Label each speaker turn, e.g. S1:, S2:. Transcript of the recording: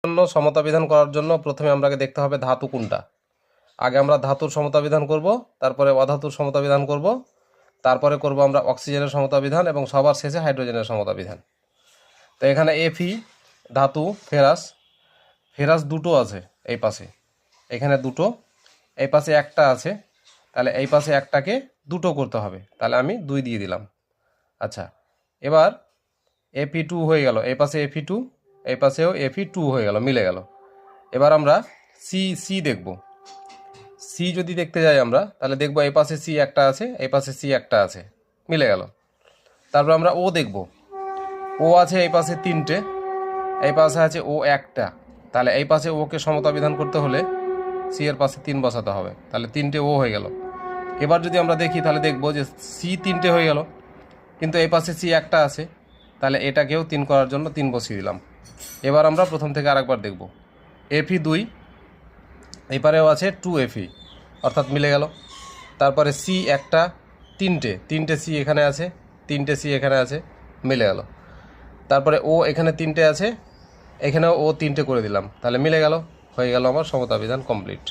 S1: জন্য সমতা বিধান করার জন্য প্রথমে আমাকে দেখতে হবে ধাতু কোনটা। আগে আমরা ধাতুর সমতা বিধান করব, তারপরে অধাতুর সমতা বিধান করব, তারপরে করব আমরা অক্সিজেনের সমতা বিধান এবং সবার শেষে হাইড্রোজেনের সমতা বিধান। তো এখানে Fe ধাতু ফেরাস দুটো আছে এই পাশে, এখানে দুটো, এই পাশে একটা আছে, তাহলে এই পাশে একটাকে দুটো করতে হবে, তাহলে আমি 2 দিয়ে দিলাম। আচ্ছা, এবার Fe2 হয়ে গেল, এই পাশে Fe2, এই পাশেও Fe2 হয়ে গেল, মিলে গেল। এবার আমরা সি দেখব। সি যদি দেখতে যাই আমরা, তাহলে দেখব এই পাশে সি একটা আছে, এই পাশে সি একটা আছে, মিলে গেল। তারপর আমরা ও দেখব, ও আছে এই পাশে 3টে, এই পাশে আছে ও একটা, তাহলে এই পাশে ওকে সমতা বিধান করতে হলে সি এর পাশে 3 বসাতে হবে, তাহলে 3টে ও হয়ে গেল। এবার যদি আমরা দেখি তাহলে দেখব যে সি 3টে হয়ে গেল, কিন্তু এই পাশে সি একটা আছে, তাহলে এটাকেও 3 করার জন্য 3 বসিয়ে দিলাম। এবার আমরা প্রথম থেকে আরেকবার দেখব, Fe2, এই পারেও আছে 2Fe, অর্থাৎ মিলে গেল। তারপরে সি একটা, 3টে সি এখানে আছে, 3টে সি এখানে আছে, মিলে গেল। তারপরে ও এখানে 3টে আছে, এখানেও ও 3টে করে দিলাম, তাহলে মিলে গেল, হয়ে গেল আমার সমতা বিধান কমপ্লিট।